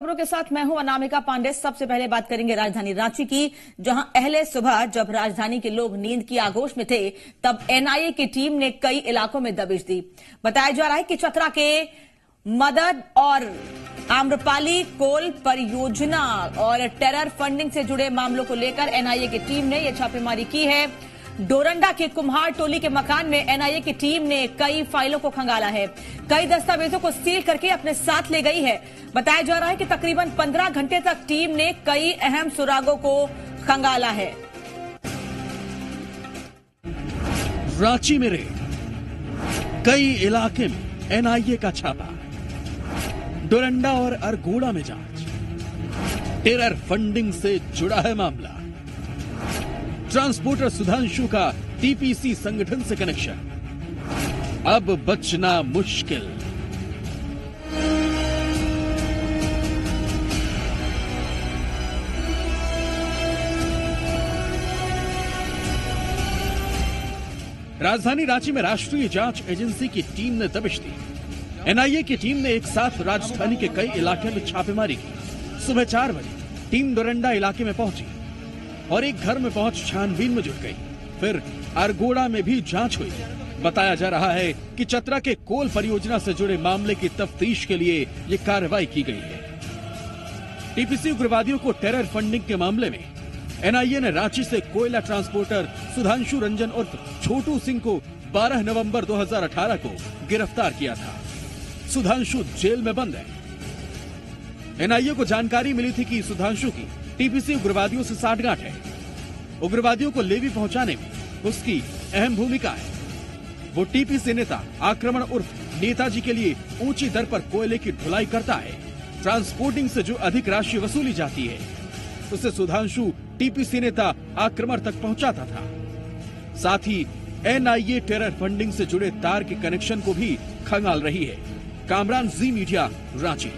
खबरों के साथ मैं हूं अनामिका पांडे। सबसे पहले बात करेंगे राजधानी रांची की, जहां अहले सुबह जब राजधानी के लोग नींद की आगोश में थे तब एनआईए की टीम ने कई इलाकों में दबिश दी। बताया जा रहा है कि चतरा के मदद और आम्रपाली कोल परियोजना और टेरर फंडिंग से जुड़े मामलों को लेकर एनआईए की टीम ने यह छापेमारी की है। डोरंडा के कुम्हार टोली के मकान में एनआईए की टीम ने कई फाइलों को खंगाला है, कई दस्तावेजों को सील करके अपने साथ ले गई है। बताया जा रहा है कि तकरीबन 15 घंटे तक टीम ने कई अहम सुरागों को खंगाला है। रांची में रेड, कई इलाके में एनआईए का छापा, डोरंडा और अरगोड़ा में जांच, टेरर फंडिंग से जुड़ा है मामला, ट्रांसपोर्टर सुधांशु का टीपीसी संगठन से कनेक्शन, अब बचना मुश्किल। राजधानी रांची में राष्ट्रीय जांच एजेंसी की टीम ने दबिश दी। एनआईए की टीम ने एक साथ राजधानी के कई इलाके में छापेमारी की। सुबह 4 बजे टीम डोरंडा इलाके में पहुंची और एक घर में पहुंच छानबीन में जुट गई। फिर अरगोड़ा में भी जांच हुई। बताया जा रहा है कि चतरा के कोल परियोजना से जुड़े मामले की तफ्तीश के लिए ये कार्रवाई की गई है। टीपीसी उग्रवादियों को टेरर फंडिंग के मामले में एनआईए ने रांची से कोयला ट्रांसपोर्टर सुधांशु रंजन उर्फ छोटू सिंह को 12 नवंबर 2018 को गिरफ्तार किया था। सुधांशु जेल में बंद है। एनआईए को जानकारी मिली थी कि सुधांशु की टीपीसी उग्रवादियों से साठगांठ है। उग्रवादियों को लेवी पहुंचाने में उसकी अहम भूमिका है। वो टीपीसी नेता आक्रमण उर्फ नेताजी के लिए ऊंची दर पर कोयले की ढुलाई करता है। ट्रांसपोर्टिंग से जो अधिक राशि वसूली जाती है उसे सुधांशु टीपीसी नेता आक्रमण तक पहुंचाता था। साथ ही एनआईए टेरर फंडिंग से जुड़े तार के कनेक्शन को भी खंगाल रही है। कामरान जी मीडिया, रांची।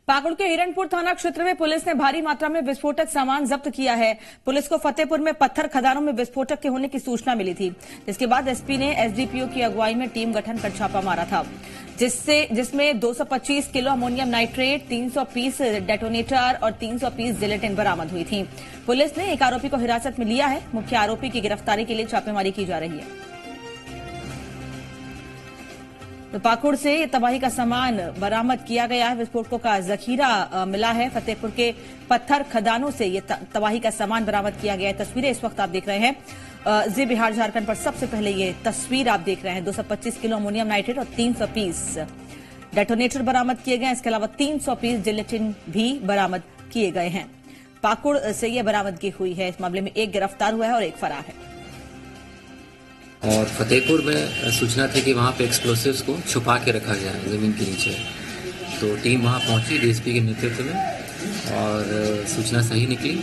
पाकुड़ के हिरणपुर थाना क्षेत्र में पुलिस ने भारी मात्रा में विस्फोटक सामान जब्त किया है। पुलिस को फतेहपुर में पत्थर खदानों में विस्फोटक के होने की सूचना मिली थी, जिसके बाद एसपी ने एसडीपीओ की अगुवाई में टीम गठन कर छापा मारा था, जिसमें 225 kilo ammonium nitrate, 300 piece detonator और 300 पीस जिलेटिन बरामद हुई थी। पुलिस ने एक आरोपी को हिरासत में लिया है। मुख्य आरोपी की गिरफ्तारी के लिए छापेमारी की जा रही है। तो पाकुड़ से ये तबाही का सामान बरामद किया गया है। विस्फोटकों का जखीरा मिला है। फतेहपुर के पत्थर खदानों से ये तबाही का सामान बरामद किया गया है। तस्वीरें इस वक्त आप देख रहे हैं जी बिहार झारखंड पर। सबसे पहले ये तस्वीर आप देख रहे हैं। 225 किलो अमोनियम नाइट्रेट और 300 पीस डेटोनेटर बरामद किए गए हैं। इसके अलावा 300 पीस जिलेटिन भी बरामद किए गए हैं। पाकुड़ से यह बरामदगी हुई है। इस मामले में एक गिरफ्तार हुआ है और एक फरार है। और फतेहपुर में सूचना थी कि वहाँ पे एक्सप्लोसिव्स को छुपा के रखा गया है ज़मीन के नीचे। तो टीम वहाँ पहुँची डीएसपी के नेतृत्व में और सूचना सही निकली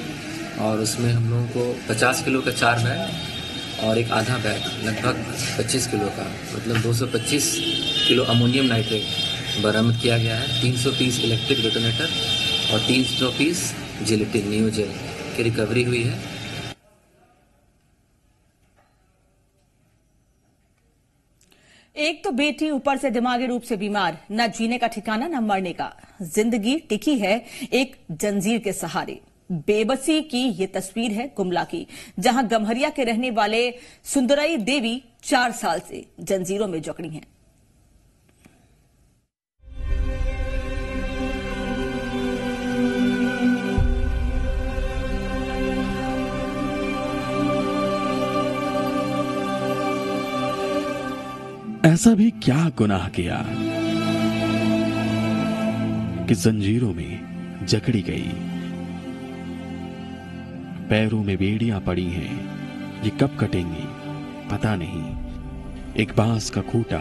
और उसमें हम लोगों को 50 किलो का 4 बैग और एक आधा बैग लगभग 25 किलो का मतलब 225 किलो अमोनियम नाइट्रेट बरामद किया गया है। 300 पीस इलेक्ट्रिक डेटोनेटर और 300 पीस जिलेटिन नियोजेल की रिकवरी हुई है। एक तो बेटी, ऊपर से दिमागी रूप से बीमार, न जीने का ठिकाना न मरने का। जिंदगी टिकी है एक जंजीर के सहारे। बेबसी की ये तस्वीर है गुमला की, जहां गम्हरिया के रहने वाले सुंदरई देवी 4 साल से जंजीरों में जकड़ी हैं। ऐसा भी क्या गुनाह किया कि जंजीरों में जकड़ी गई। पैरों में बेड़ियां पड़ी हैं, ये कब कटेंगी पता नहीं। एक बांस का खूंटा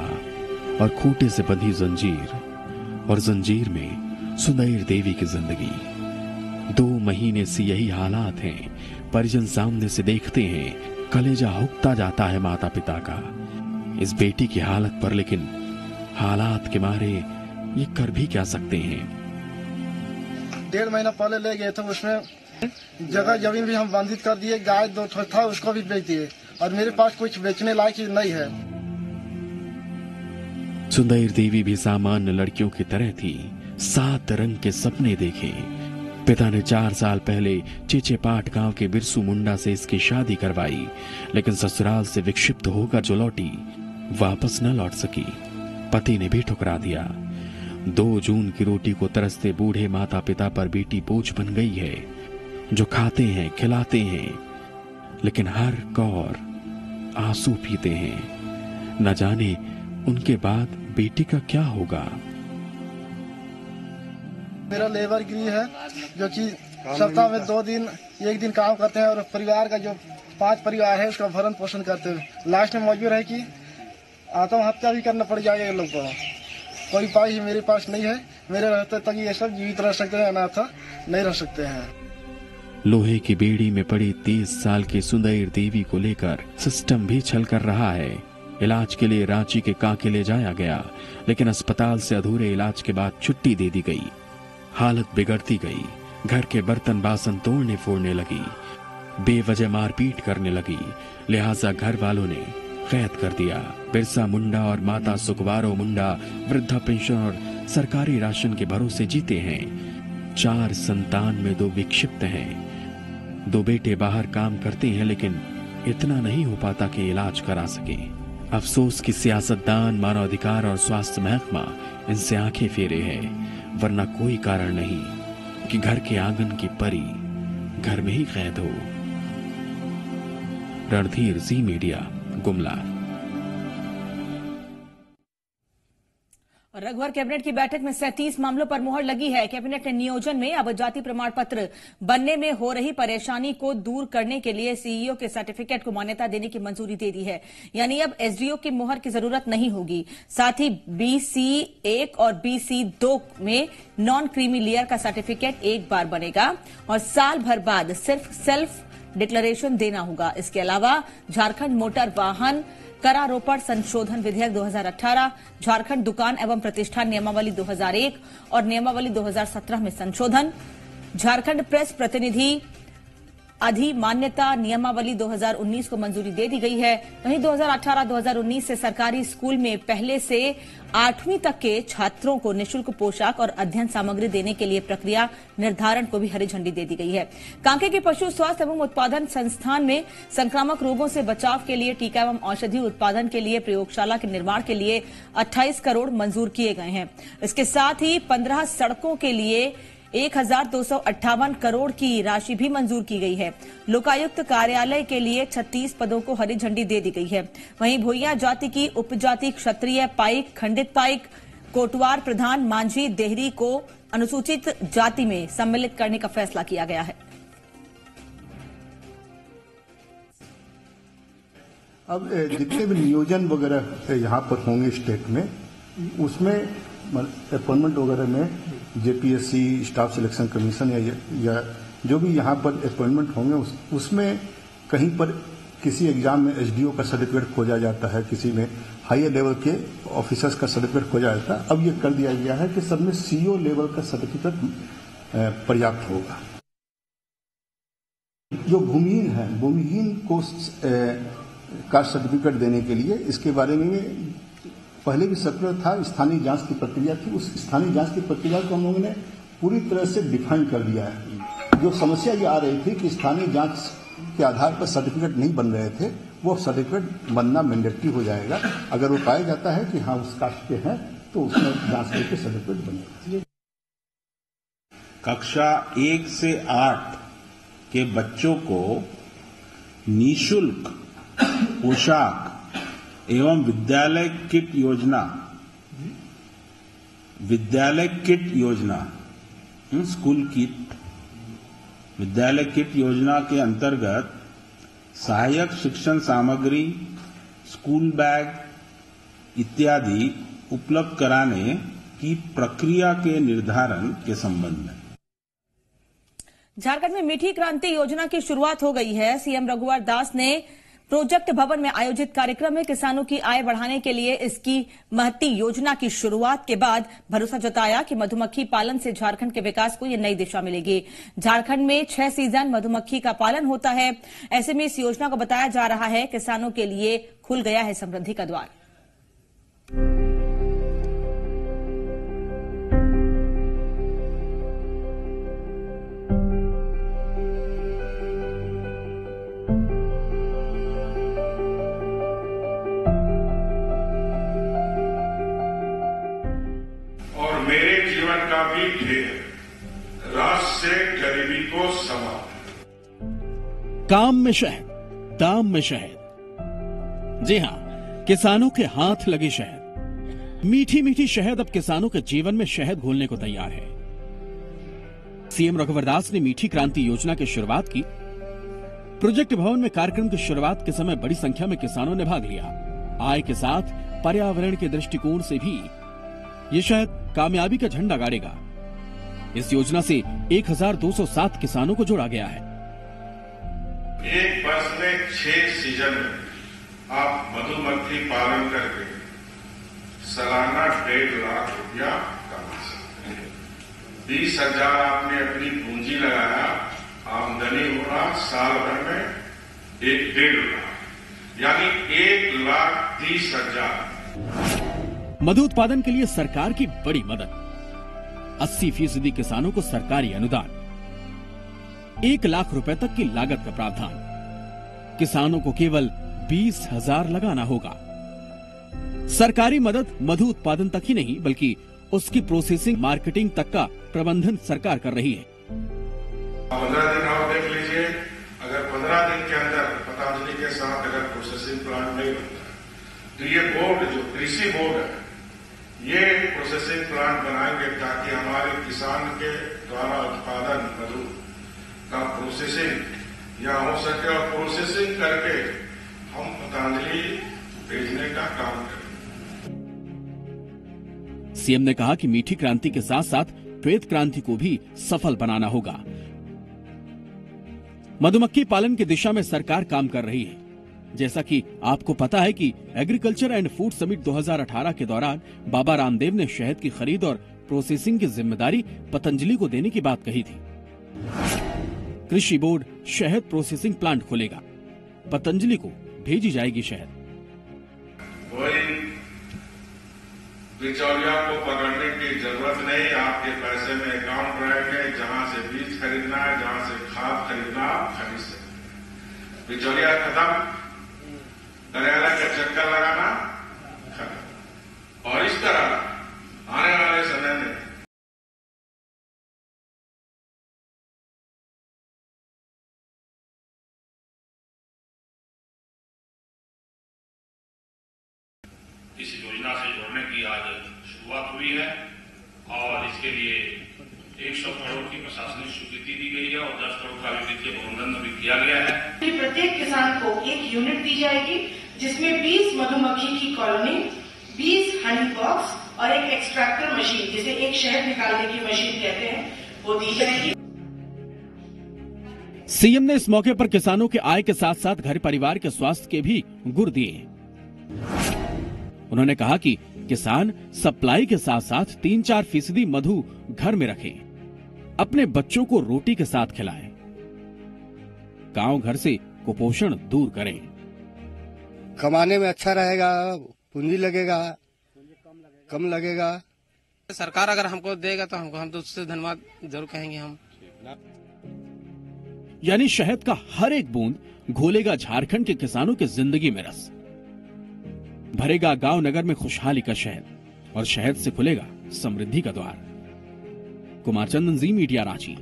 और खूंटे से बंधी जंजीर और जंजीर में सुंदर देवी की जिंदगी। 2 महीने से यही हालात हैं। परिजन सामने से देखते हैं, कलेजा हुक्ता जाता है माता पिता का इस बेटी की हालत पर। लेकिन हालात के मारे ये कर भी क्या सकते हैं। 1.5 महीना पहले ले गए थे, उसमें जगह जमीन भी हम बांधित कर दिए। गाय 2 था उसको भी बेच दिए और मेरे पास कुछ बेचने लायक नहीं है। सुंदर देवी भी सामान्य लड़कियों की तरह थी। 7 रंग के सपने देखे। पिता ने 4 साल पहले चेचेपाट गांव के बिरसू मुंडा से इसकी शादी करवाई, लेकिन ससुराल से विक्षिप्त होकर जो लौटी वापस न लौट सकी। पति ने भी ठुकरा दिया। 2 जून की रोटी को तरसते बूढ़े माता पिता पर बेटी बोझ बन गई है, जो खाते हैं खिलाते हैं, लेकिन हर कौर आंसू पीते हैं। न जाने उनके बाद बेटी का क्या होगा। मेरा लेबर गिरी है, जो कि सप्ताह में 2 दिन 1 दिन काम करते हैं और परिवार का जो 5 परिवार है उसका भरण पोषण करते हैं। लास्ट में मजबूर है कि आत्महत्या भी करना पड़ जाएगा ये लोग को। कोई उपाय ही मेरे पास नहीं है। मेरे रहते तक ये सब जीवित रह सकते हैं, अनाथ नहीं रह सकते हैं। लोहे की बेड़ी में पड़ी 30 साल की सुंदर देवी को लेकर सिस्टम भी छल कर रहा है। इलाज के लिए रांची के कांके ले जाया गया, लेकिन अस्पताल से अधूरे इलाज के बाद छुट्टी दे दी गई। हालत बिगड़ती गई। घर के बर्तन बासन तोड़ने फोड़ने लगी, बेवजह मारपीट करने लगी। लिहाजा घर वालों ने कैद कर दिया। बिरसा मुंडा और माता सुखवारो मुंडा वृद्धा पेंशन और सरकारी राशन के भरोसे जीते हैं। 4 संतान में 2 विक्षिप्त हैं। 2 बेटे बाहर काम करते हैं, लेकिन इतना नहीं हो पाता कि इलाज करा सके। अफसोस कि सियासतदान, मानवाधिकार और स्वास्थ्य महकमा इनसे आंखें फेरे है, वरना कोई कारण नहीं कि घर के आंगन की परी घर में ही कैद हो। रणधीर, जी मीडिया, गुमला। रघुवर कैबिनेट की बैठक में 37 मामलों पर मुहर लगी है। कैबिनेट ने नियोजन में अब जाति प्रमाण पत्र बनने में हो रही परेशानी को दूर करने के लिए सीईओ के सर्टिफिकेट को मान्यता देने की मंजूरी दे दी है। यानी अब एसडीओ की मुहर की जरूरत नहीं होगी। साथ ही BC1 और BC2 में नॉन क्रीमी लेयर का सर्टिफिकेट एक बार बनेगा और साल भर बाद सिर्फ सेल्फ डिक्लेरेशन देना होगा। इसके अलावा झारखंड मोटर वाहन करारोपण संशोधन विधेयक 2018, झारखंड दुकान एवं प्रतिष्ठान नियमावली 2001 और नियमावली 2017 में संशोधन, झारखंड प्रेस प्रतिनिधि अधिमान्यता नियमावली 2019 को मंजूरी दे दी गई है। वहीं 2018-2019 से सरकारी स्कूल में पहले से 8वीं तक के छात्रों को निःशुल्क पोशाक और अध्ययन सामग्री देने के लिए प्रक्रिया निर्धारण को भी हरी झंडी दे दी गई है। कांके के पशु स्वास्थ्य एवं उत्पादन संस्थान में संक्रामक रोगों से बचाव के लिए टीका एवं औषधि उत्पादन के लिए प्रयोगशाला के निर्माण के लिए 28 करोड़ मंजूर किए गए हैं। इसके साथ ही 15 सड़कों के लिए 1258 करोड़ की राशि भी मंजूर की गई है। लोकायुक्त कार्यालय के लिए 36 पदों को हरी झंडी दे दी गई है। वहीं भोइया जाति की उपजाति क्षत्रिय पाइक, खंडित पाइक, कोटवार प्रधान, मांझी, देहरी को अनुसूचित जाति में सम्मिलित करने का फैसला किया गया है। अब जितने भी नियोजन वगैरह यहाँ पर होंगे स्टेट में, उसमें अपॉइंटमेंट वगैरह में जेपीएससी, स्टाफ सिलेक्शन कमीशन या जो भी यहाँ पर अपॉइंटमेंट होंगे उसमें कहीं पर किसी एग्जाम में एसडीओ का सर्टिफिकेट खोजा जाता है, किसी में हायर लेवल के ऑफिसर्स का सर्टिफिकेट खोजा जाता है। अब ये कर दिया गया है कि सब में सीईओ लेवल का सर्टिफिकेट पर्याप्त होगा। जो भूमिहीन है, भूमिहीन को का सर्टिफिकेट देने के लिए इसके बारे में पहले भी सर्कुलर था, स्थानीय जांच की प्रक्रिया थी। उस स्थानीय जांच की प्रक्रिया को हम लोगों ने पूरी तरह से डिफाइन कर दिया है। जो समस्या ये आ रही थी कि स्थानीय जांच के आधार पर सर्टिफिकेट नहीं बन रहे थे, वो सर्टिफिकेट बनना मैंडेटरी हो जाएगा। अगर वो पाया जाता है कि हाँ उस कास्ट के हैं तो उसमें जांच करके सर्टिफिकेट बनेगा। कक्षा 1 से 8 के बच्चों को निःशुल्क पोशाक एवं विद्यालय किट योजना स्कूल किट विद्यालय किट योजना के अंतर्गत सहायक शिक्षण सामग्री, स्कूल बैग इत्यादि उपलब्ध कराने की प्रक्रिया के निर्धारण के संबंध में झारखंड में मीठी क्रांति योजना की शुरुआत हो गई है। सीएम रघुवर दास ने प्रोजेक्ट भवन में आयोजित कार्यक्रम में किसानों की आय बढ़ाने के लिए इसकी महती योजना की शुरुआत के बाद भरोसा जताया कि मधुमक्खी पालन से झारखंड के विकास को ये नई दिशा मिलेगी। झारखंड में 6 सीजन मधुमक्खी का पालन होता है। ऐसे में इस योजना को बताया जा रहा है किसानों के लिए खुल गया है समृद्धि का द्वार। का भी ध्येय राष्ट्र से गरीबी को समाप्त। काम में शहद, दाम में शहद। जी हां, किसानों के हाथ लगी शहद। मीठी मीठी शहद अब किसानों के जीवन में शहद घोलने को तैयार है। सीएम रघुवर दास ने मीठी क्रांति योजना की शुरुआत की। प्रोजेक्ट भवन में कार्यक्रम की शुरुआत के समय बड़ी संख्या में किसानों ने भाग लिया। आय के साथ पर्यावरण के दृष्टिकोण से भी ये शहद कामयाबी का झंडा गाड़ेगा। इस योजना से 1207 किसानों को जोड़ा गया है। एक वर्ष में 6 सीजन में आप मधुमक्खी पालन करके सालाना 1.5 लाख रुपया कमा सकते हैं। 20,000 आपने अपनी पूंजी लगाया, आमदनी होगा साल भर में 1.5 लाख, यानी 1,30,000। मधु उत्पादन के लिए सरकार की बड़ी मदद। 80% किसानों को सरकारी अनुदान। 1 लाख रुपए तक की लागत का प्रावधान। किसानों को केवल 20,000 लगाना होगा। सरकारी मदद मधु उत्पादन तक ही नहीं बल्कि उसकी प्रोसेसिंग, मार्केटिंग तक का प्रबंधन सरकार कर रही है। 15 दिन और देख लीजिए, अगर 15 दिन के अंदर पतंजलि के साथ अगर प्रोसेसिंग प्लांट नहीं बनता तो ये बोर्ड, जो कृषि बोर्ड है, ये प्रोसेसिंग प्लांट बनाएंगे ताकि हमारे किसान के द्वारा उत्पादन मधु का प्रोसेसिंग या हो सके और प्रोसेसिंग करके हम पतंजलि भेजने का काम करें। सीएम ने कहा कि मीठी क्रांति के साथ साथ श्वेत क्रांति को भी सफल बनाना होगा। मधुमक्खी पालन की दिशा में सरकार काम कर रही है। जैसा कि आपको पता है कि एग्रीकल्चर एंड फूड समिट 2018 के दौरान बाबा रामदेव ने शहद की खरीद और प्रोसेसिंग की जिम्मेदारी पतंजलि को देने की बात कही थी। कृषि बोर्ड शहद प्रोसेसिंग प्लांट खोलेगा। पतंजलि को भेजी जाएगी शहद। कोई बिचौलिया को पकड़ने की जरूरत नहीं। आपके पैसे में अकाउंट रहेंगे, जहां से बीज खरीदना है, जहां से खाद खरीदना, आप खरीद सकते। बिचौलिया खत्म, कार्यालय का चक्कर लगाना खत्म। और इस तरह आने वाले समय में इस योजना से जोड़ने की आज शुरुआत हुई है और इसके लिए 100 करोड़ की प्रशासनिक स्वीकृति दी गई है और 10 करोड़ का वित्तीय प्रबंधन भी किया गया है। प्रत्येक किसान को एक यूनिट दी जाएगी जिसमें 20 मधुमक्खी की कॉलोनी, 20 हनी बॉक्स और एक एक्सट्रैक्टर मशीन, जिसे एक शहद निकालने की मशीन कहते हैं, वो दी जाएगी। सीएम ने इस मौके पर किसानों के आय के साथ साथ घर परिवार के स्वास्थ्य के भी गुर दिए। उन्होंने कहा कि किसान सप्लाई के साथ साथ 3-4% मधु घर में रखें, अपने बच्चों को रोटी के साथ खिलाएं, गांव घर से कुपोषण दूर करें। कमाने में अच्छा रहेगा, पूंजी लगेगा, कम लगेगा। सरकार अगर हमको देगा तो हम तो उससे धन्यवाद जरूर कहेंगे हम। यानी शहद का हर एक बूंद घोलेगा झारखंड के किसानों की जिंदगी में रस, भरेगा गांव नगर में खुशहाली का शहद और शहद से खुलेगा समृद्धि का द्वार। कुमार चंदन, जी मीडिया, रांची।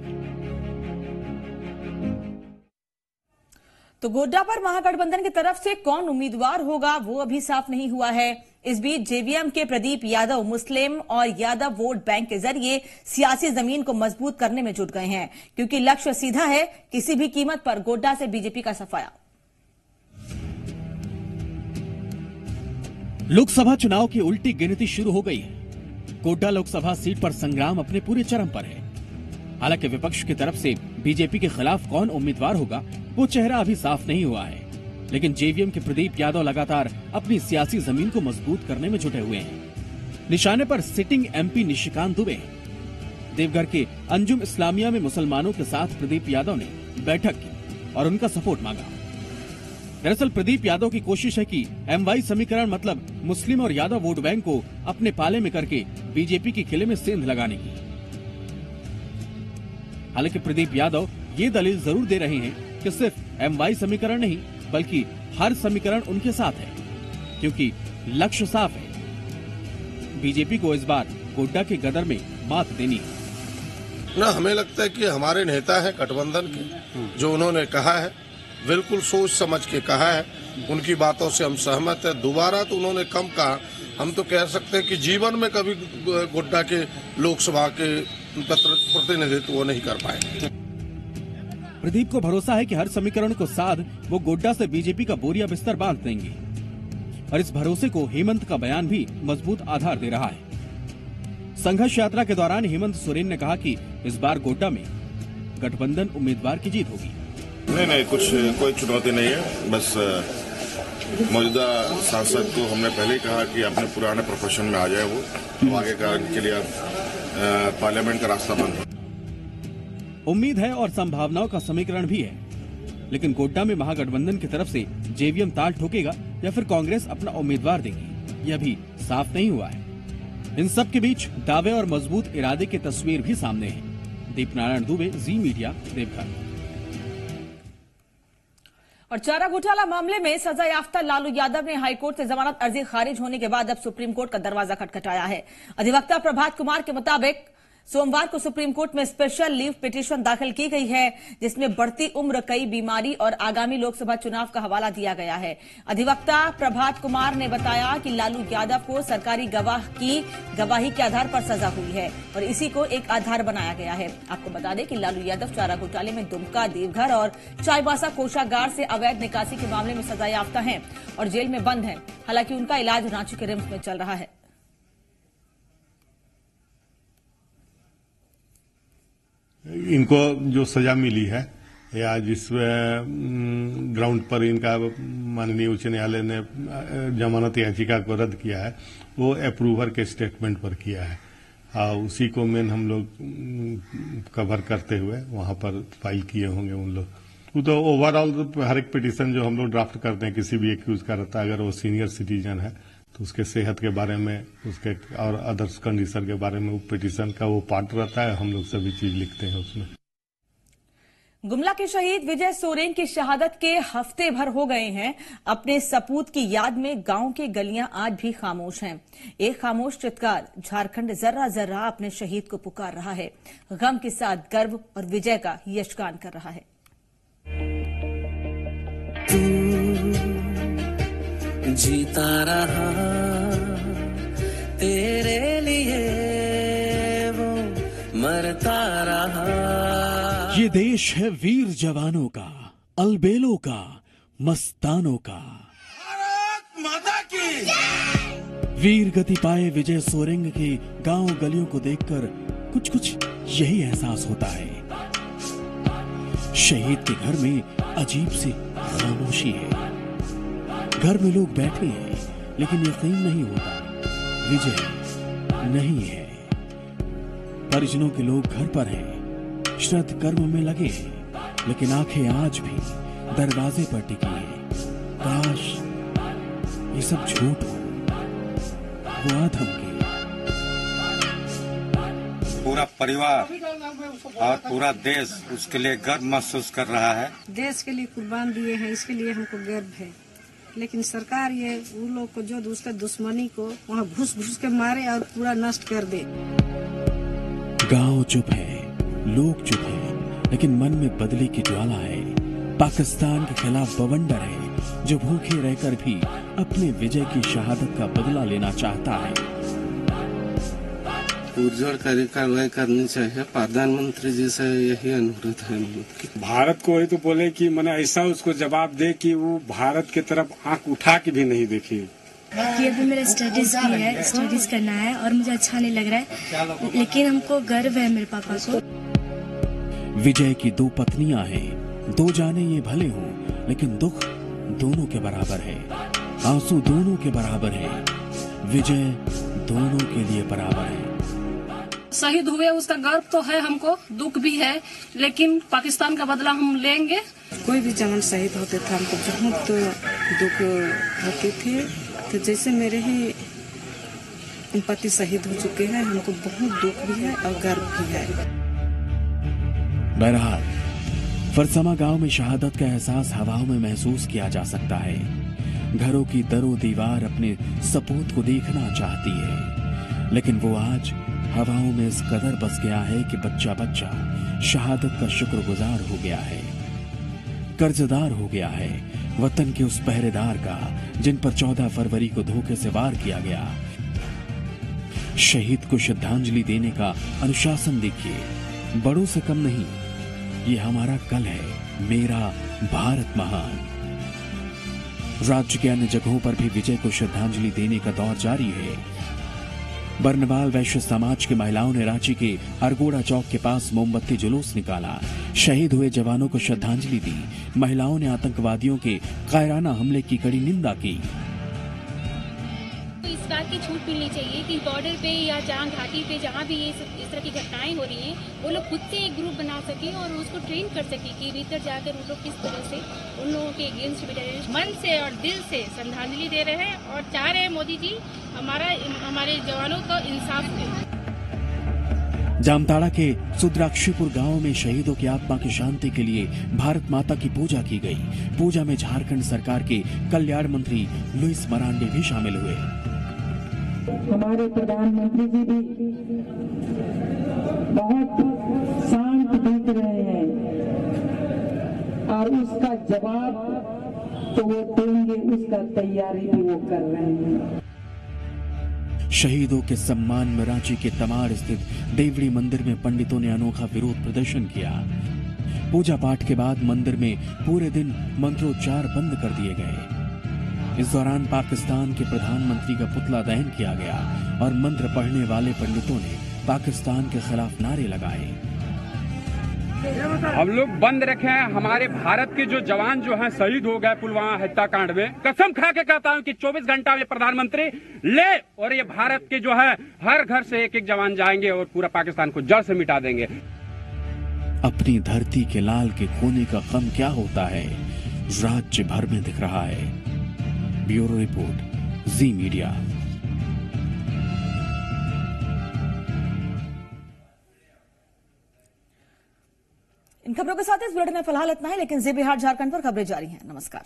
तो गोड्डा पर महागठबंधन की तरफ से कौन उम्मीदवार होगा वो अभी साफ नहीं हुआ है। इस बीच जेवीएम के प्रदीप यादव मुस्लिम और यादव वोट बैंक के जरिए सियासी जमीन को मजबूत करने में जुट गए हैं, क्योंकि लक्ष्य सीधा है, किसी भी कीमत पर गोड्डा से बीजेपी का सफाया। लोकसभा चुनाव की उल्टी गिनती शुरू हो गई है। गोड्डा लोकसभा सीट पर संग्राम अपने पूरे चरम पर है। हालांकि विपक्ष की तरफ से बीजेपी के खिलाफ कौन उम्मीदवार होगा वो चेहरा अभी साफ नहीं हुआ है, लेकिन जेवीएम के प्रदीप यादव लगातार अपनी सियासी जमीन को मजबूत करने में जुटे हुए हैं। निशाने पर सिटिंग एमपी निशिकांत दुबे हैं। देवघर के अंजुम इस्लामिया में मुसलमानों के साथ प्रदीप यादव ने बैठक की और उनका सपोर्ट मांगा। दरअसल प्रदीप यादव की कोशिश है कि MY समीकरण मतलब मुस्लिम और यादव वोट बैंक को अपने पाले में करके बीजेपी के किले में सेंध लगाने की। हालांकि प्रदीप यादव ये दलील जरूर दे रहे हैं कि सिर्फ MY समीकरण नहीं बल्कि हर समीकरण उनके साथ है, क्योंकि लक्ष्य साफ है। बीजेपी को इस बार गोड्डा के गदर में मात देनी है। ना, हमें लगता है कि हमारे नेता हैं गठबंधन के, जो उन्होंने कहा है बिल्कुल सोच समझ के कहा है, उनकी बातों से हम सहमत हैं। दोबारा तो उन्होंने कम कहा, हम तो कह सकते हैं कि जीवन में कभी गोड्डा के लोकसभा के प्रतिनिधित्व वो नहीं कर पाए। प्रदीप को भरोसा है कि हर समीकरण को साध वो गोड्डा से बीजेपी का बोरिया बिस्तर बांध देंगे और इस भरोसे को हेमंत का बयान भी मजबूत आधार दे रहा है। संघर्ष यात्रा के दौरान हेमंत सोरेन ने कहा कि इस बार गोड्डा में गठबंधन उम्मीदवार की जीत होगी। नहीं, कोई चुनौती नहीं है। बस मौजूदा सांसद को हमने पहले ही कहा कि अपने पुराने प्रोफेशन में आ जाए, वो आगे के लिए पार्लियामेंट का रास्ता बंद। उम्मीद है और संभावनाओं का समीकरण भी है, लेकिन गोड्डा में महागठबंधन की तरफ से जेवीएम ताल ठोकेगा या फिर कांग्रेस अपना उम्मीदवार देगी, यह भी साफ नहीं हुआ है। इन सब के बीच दावे और मजबूत इरादे की तस्वीर भी सामने है। दीपनारायण दुबे, जी मीडिया, देवघर। और चारा घोटाला मामले में सजायाफ्ता लालू यादव ने हाईकोर्ट से जमानत अर्जी खारिज होने के बाद अब सुप्रीम कोर्ट का दरवाजा खटखटाया है। अधिवक्ता प्रभात कुमार के मुताबिक सोमवार को सुप्रीम कोर्ट में स्पेशल लीव पिटीशन दाखिल की गई है, जिसमें बढ़ती उम्र, कई बीमारी और आगामी लोकसभा चुनाव का हवाला दिया गया है। अधिवक्ता प्रभात कुमार ने बताया कि लालू यादव को सरकारी गवाह की गवाही के आधार पर सजा हुई है और इसी को एक आधार बनाया गया है। आपको बता दें कि लालू यादव चारा घोटाले में दुमका, देवघर और चाईबासा कोषागार से अवैध निकासी के मामले में सजायाफ्ता हैं और जेल में बंद हैं। हालांकि उनका इलाज रांची के रिम्स में चल रहा है। इनको जो सजा मिली है या जिस ग्राउंड पर इनका माननीय उच्च न्यायालय ने जमानत याचिका को रद्द किया है, वो अप्रूवर के स्टेटमेंट पर किया है। उसी को मेन हम लोग कवर करते हुए वहां पर फाइल किए होंगे उन लोग। वो तो ओवरऑल हर एक पिटीशन जो हम लोग ड्राफ्ट करते हैं किसी भी एक्यूज का रहता है, अगर वो सीनियर सिटीजन है तो उसके सेहत के बारे में, उसके और अदर्स कंडीशन के बारे में वो पिटीशन का वो पार्ट रहता है। हम लोग सभी चीज लिखते हैं उसमें। गुमला के शहीद विजय सोरेन की शहादत के हफ्ते भर हो गए हैं। अपने सपूत की याद में गांव की गलियां आज भी खामोश हैं। एक खामोश चित्कार झारखंड जर्रा जर्रा अपने शहीद को पुकार रहा है, गम के साथ गर्व और विजय का यशगान कर रहा है। जीता रहा तेरे लिए, वो मरता रहा। ये देश है वीर जवानों का, अलबेलों का, मस्तानों का। भारत माता की। वीर गति पाए विजय सोरेंग के गांव गलियों को देखकर कुछ कुछ यही एहसास होता है। शहीद के घर में अजीब सी खामोशी है। घर में लोग बैठे हैं लेकिन यकीन नहीं होता विजय नहीं है। परिजनों के लोग घर पर हैं, श्रद्ध कर्म में लगे हैं, लेकिन आंखें आज भी दरवाजे पर टिकी हैं। काश ये सब झूठ हो, वो आधम के। पूरा परिवार और पूरा देश उसके लिए गर्व महसूस कर रहा है। देश के लिए कुर्बान दिए हैं, इसके लिए हमको गर्व है। लेकिन सरकार ये उन लोग को जो उसका दुश्मनी को वहाँ घुस घुस के मारे और पूरा नष्ट कर दे। गांव चुप है, लोग चुप है, लेकिन मन में बदले की ज्वाला है। पाकिस्तान के खिलाफ बवंडर है जो भूखे रहकर भी अपने विजय की शहादत का बदला लेना चाहता है। पुरजोर कार्रवाई करनी चाहिए। प्रधानमंत्री जी से यही अनुरोध है। भारत को ही तो बोले कि मैंने ऐसा उसको जवाब दे कि वो भारत की तरफ आंख उठा के भी नहीं देखे। ये भी मेरा स्टडीज भी है, स्टडीज करना है और मुझे अच्छा नहीं लग रहा है, लेकिन हमको गर्व है मेरे पापा को। विजय की दो पत्नियां हैं, दो जाने ये भले हों, लेकिन दुख दोनों के बराबर है, आंसू दोनों के बराबर है, विजय दोनों के लिए बराबर है। शहीद हुए उसका गर्व तो है हमको, दुख भी है, लेकिन पाकिस्तान का बदला हम लेंगे। कोई भी जवान शहीद होते थे हमको बहुत दुख होते थे। तो जैसे मेरे ही पति शहीद हो चुके हैं, हमको बहुत दुख भी है और गर्व भी है। बहरहाल फरसमा गांव में शहादत का एहसास हवाओं में महसूस किया जा सकता है। घरों की दरो दीवार अपने सपूत को देखना चाहती है। लेकिन वो आज हवाओं में इस कदर बस गया है कि बच्चा बच्चा शहादत का शुक्रगुजार हो गया है, कर्जदार हो गया है वतन के उस पहरेदार का जिन पर 14 फरवरी को धोखे से वार किया गया। शहीद को श्रद्धांजलि देने का अनुशासन देखिए, बड़ों से कम नहीं। ये हमारा कल है, मेरा भारत महान। राज्य के अन्य जगहों पर भी विजय को श्रद्धांजलि देने का दौर जारी है। बरनवाल वैश्य समाज की महिलाओं ने रांची के अरगोड़ा चौक के पास मोमबत्ती जुलूस निकाला, शहीद हुए जवानों को श्रद्धांजलि दी। महिलाओं ने आतंकवादियों के कायराना हमले की कड़ी निंदा की। इस बात की छूट मिलनी चाहिए कि बॉर्डर पे या जहाँ घाटी पे जहाँ भी इस तरह की घटनाएं हो रही हैं, वो लोग खुद से एक ग्रुप बना सके और उसको ट्रेन कर सके कि भीतर जाकर वो लोग किस तरह से उन लोगों के अगेंस्ट मन से और दिल से श्रद्धांजलि दे रहे हैं और चाह रहे हैं मोदी जी हमारे जवानों को इंसाफ दें। जामताड़ा के सुद्राक्षीपुर गांव में शहीदों की आत्मा की शांति के लिए भारत माता की पूजा की गई। पूजा में झारखंड सरकार के कल्याण मंत्री लुइस मरांडी भी शामिल हुए। हमारे प्रधानमंत्री जी भी बहुत शांत दिख रहे हैं और उसका जवाब तो वो देंगे, उसका तैयारी भी वो कर रहे हैं। शहीदों के सम्मान में रांची के तमाड़ स्थित देवड़ी मंदिर में पंडितों ने अनोखा विरोध प्रदर्शन किया। पूजा पाठ के बाद मंदिर में पूरे दिन मंत्रोच्चार बंद कर दिए गए। इस दौरान पाकिस्तान के प्रधानमंत्री का पुतला दहन किया गया और मंत्र पढ़ने वाले पंडितों ने पाकिस्तान के खिलाफ नारे लगाए। हम लोग बंद रखे हैं। हमारे भारत के जो जवान जो हैं शहीद हो गए पुलवामा हत्याकांड में, कसम खा के कहता हूं कि 24 घंटा में प्रधानमंत्री ले और ये भारत के जो है हर घर से एक एक जवान जाएंगे और पूरा पाकिस्तान को जड़ से मिटा देंगे। अपनी धरती के लाल के खोने का गम क्या होता है, राज्य भर में दिख रहा है। ब्यूरो रिपोर्ट, जी मीडिया। इन खबरों के साथ इस बुलेटिन में फिलहाल इतना है, लेकिन जी बिहार झारखंड पर खबरें जारी हैं। नमस्कार।